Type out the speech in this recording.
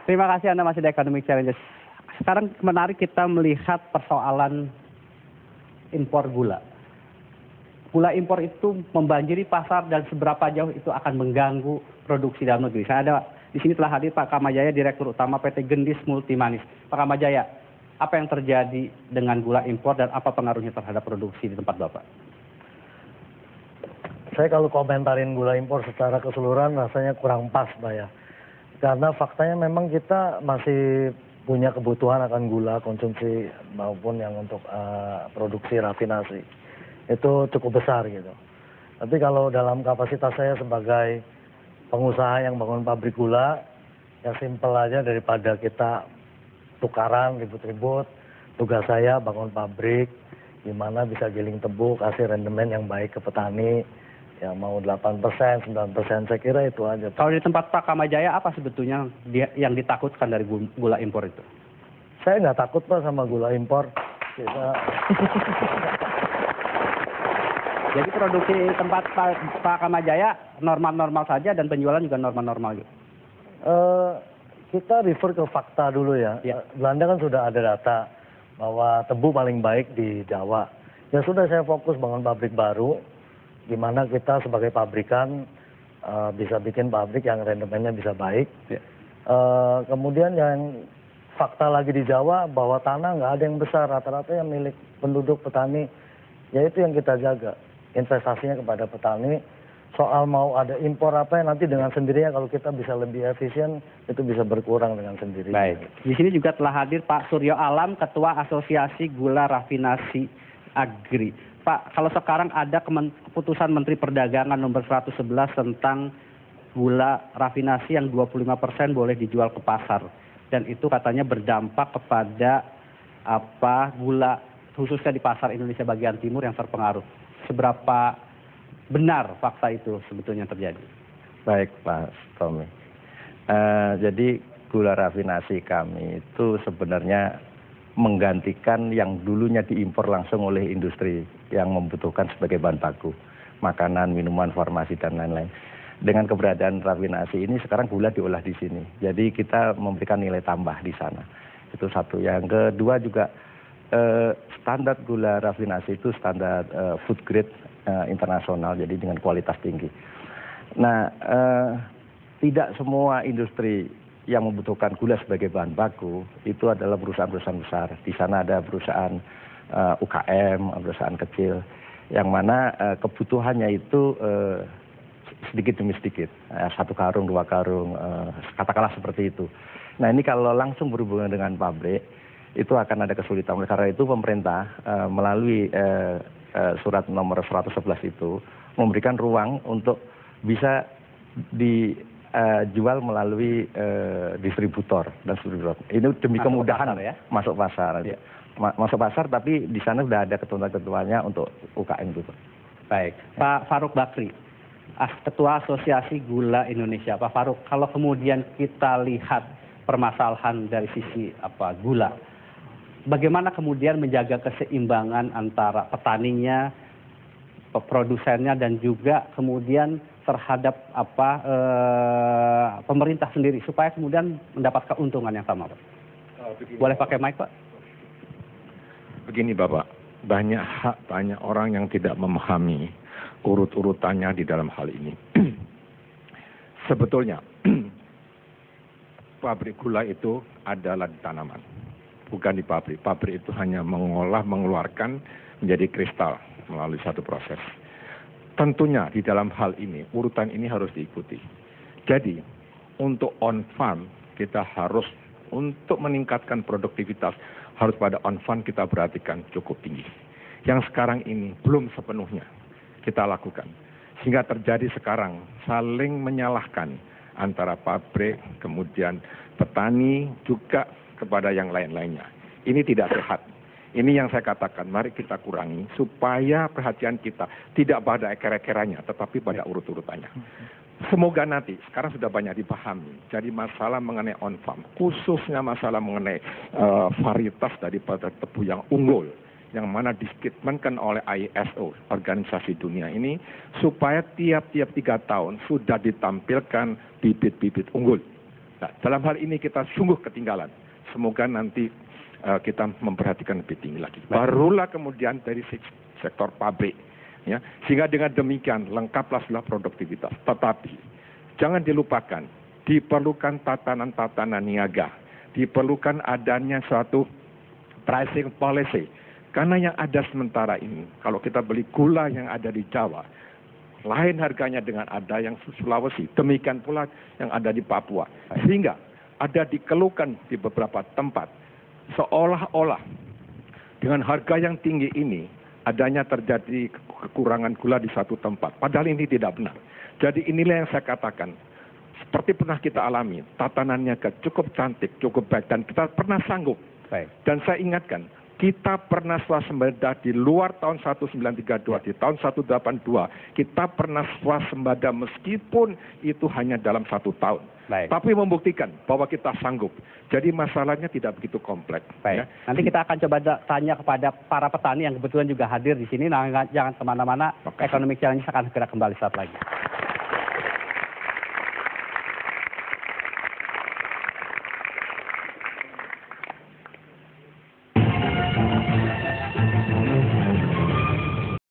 Terima kasih Anda masih di Economic Challenges. Sekarang menarik kita melihat persoalan impor gula. Gula impor itu membanjiri pasar dan seberapa jauh itu akan mengganggu produksi dalam negeri. Saya ada di sini telah hadir Pak Kamajaya, Direktur Utama PT Gendis Multimanis. Pak Kamajaya, apa yang terjadi dengan gula impor dan apa pengaruhnya terhadap produksi di tempat Bapak? Saya kalau komentarin gula impor secara keseluruhan rasanya kurang pas, Pak ya. Karena faktanya memang kita masih punya kebutuhan akan gula konsumsi maupun yang untuk produksi rafinasi. Itu cukup besar gitu. Tapi kalau dalam kapasitas saya sebagai pengusaha yang bangun pabrik gula, ya simpel aja daripada kita tukaran ribut-ribut. Tugas saya bangun pabrik, gimana bisa giling tebu, kasih rendemen yang baik ke petani. Ya mau 8%, 9%, saya kira itu aja. Kalau di tempat Pak Kamajaya, apa sebetulnya yang ditakutkan dari gula impor itu? Saya nggak takut Pak sama gula impor. Jadi produksi tempat Pak Kamajaya normal-normal saja dan penjualan juga normal-normal gitu? Kita refer ke fakta dulu ya. Belanda kan sudah ada data bahwa tebu paling baik di Jawa. Ya sudah saya fokus bangun pabrik baru, di mana kita sebagai pabrikan bisa bikin pabrik yang rendemennya bisa baik. Kemudian yang fakta lagi di Jawa bahwa tanah nggak ada yang besar, rata-rata yang milik penduduk petani, yaitu yang kita jaga. Investasinya kepada petani, soal mau ada impor apa yang nanti dengan sendirinya kalau kita bisa lebih efisien itu bisa berkurang dengan sendirinya. Baik. Di sini juga telah hadir Pak Suryo Alam, Ketua Asosiasi Gula Rafinasi Agri. Pak, kalau sekarang ada keputusan Menteri Perdagangan nomor 111 tentang gula rafinasi yang 25% boleh dijual ke pasar. Dan itu katanya berdampak kepada gula khususnya di pasar Indonesia bagian timur yang terpengaruh. Seberapa benar fakta itu sebetulnya terjadi? Baik Pak Tommy. Jadi gula rafinasi kami itu sebenarnya menggantikan yang dulunya diimpor langsung oleh industri yang membutuhkan sebagai bahan baku. Makanan, minuman, farmasi, dan lain-lain. Dengan keberadaan rafinasi ini sekarang gula diolah di sini. Jadi kita memberikan nilai tambah di sana. Itu satu. Yang kedua juga standar gula rafinasi itu standar food grade internasional, jadi dengan kualitas tinggi. Nah, tidak semua industri yang membutuhkan gula sebagai bahan baku itu adalah perusahaan-perusahaan besar. Di sana ada perusahaan UKM, perusahaan kecil, yang mana kebutuhannya itu sedikit demi sedikit, 1 karung, 2 karung, katakanlah seperti itu. Nah ini kalau langsung berhubungan dengan pabrik, itu akan ada kesulitan. Karena itu pemerintah melalui surat nomor 111 itu memberikan ruang untuk bisa dijual melalui distributor dan distributor. Ini demi kemudahan ya masuk pasar. Ya. Masuk pasar, tapi di sana sudah ada ketentuan-ketentuannya untuk UKM itu. Baik, Pak Faruk Bakri, Ketua Asosiasi Gula Indonesia. Pak Faruk, kalau kemudian kita lihat permasalahan dari sisi gula, bagaimana kemudian menjaga keseimbangan antara petaninya, produsennya, dan juga kemudian terhadap pemerintah sendiri supaya kemudian mendapat keuntungan yang sama, Pak? Boleh pakai mic, Pak? Begini Bapak, banyak orang yang tidak memahami urut-urutannya di dalam hal ini. Sebetulnya pabrik gula itu adalah di tanaman, bukan di pabrik. Pabrik itu hanya mengeluarkan menjadi kristal melalui satu proses. Tentunya di dalam hal ini, urutan ini harus diikuti. Jadi, untuk on farm kita harus, untuk meningkatkan produktivitas, harus pada on farm kita perhatikan cukup tinggi. Yang sekarang ini belum sepenuhnya kita lakukan. Sehingga terjadi sekarang saling menyalahkan antara pabrik, kemudian petani, juga kepada yang lain-lainnya. Ini tidak sehat. Ini yang saya katakan, mari kita kurangi supaya perhatian kita tidak pada eker-ekerannya, tetapi pada urut-urutannya. Semoga nanti, sekarang sudah banyak dipahami, jadi masalah mengenai on-farm, khususnya masalah mengenai varietas daripada tebu yang unggul, yang mana distatementkan oleh ISO, organisasi dunia ini, supaya tiap-tiap 3 tahun sudah ditampilkan bibit-bibit unggul. Nah, dalam hal ini kita sungguh ketinggalan. Semoga nanti kita memperhatikan lebih tinggi lagi. Barulah kemudian dari sektor pabrik, ya, sehingga dengan demikian lengkaplah sudah produktivitas. Tetapi jangan dilupakan, diperlukan tatanan-tatanan niaga, diperlukan adanya suatu pricing policy. Karena yang ada sementara ini, kalau kita beli gula yang ada di Jawa, lain harganya dengan ada yang Sulawesi, demikian pula yang ada di Papua. Sehingga ada dikeluhkan di beberapa tempat, seolah-olah dengan harga yang tinggi ini, adanya terjadi kekurangan gula di satu tempat. Padahal ini tidak benar. Jadi inilah yang saya katakan, seperti pernah kita alami, tatanannya cukup cantik, cukup baik, dan kita pernah sanggup. Baik. Dan saya ingatkan, kita pernah swasembada di luar tahun 1932, di tahun 1982, kita pernah swasembada meskipun itu hanya dalam 1 tahun. Baik. Tapi membuktikan bahwa kita sanggup. Jadi masalahnya tidak begitu kompleks. Baik. Ya. Nanti kita akan coba tanya kepada para petani yang kebetulan juga hadir di sini. Nah, jangan kemana-mana. Makasih. Ekonomi Challenge akan segera kembali saat lagi.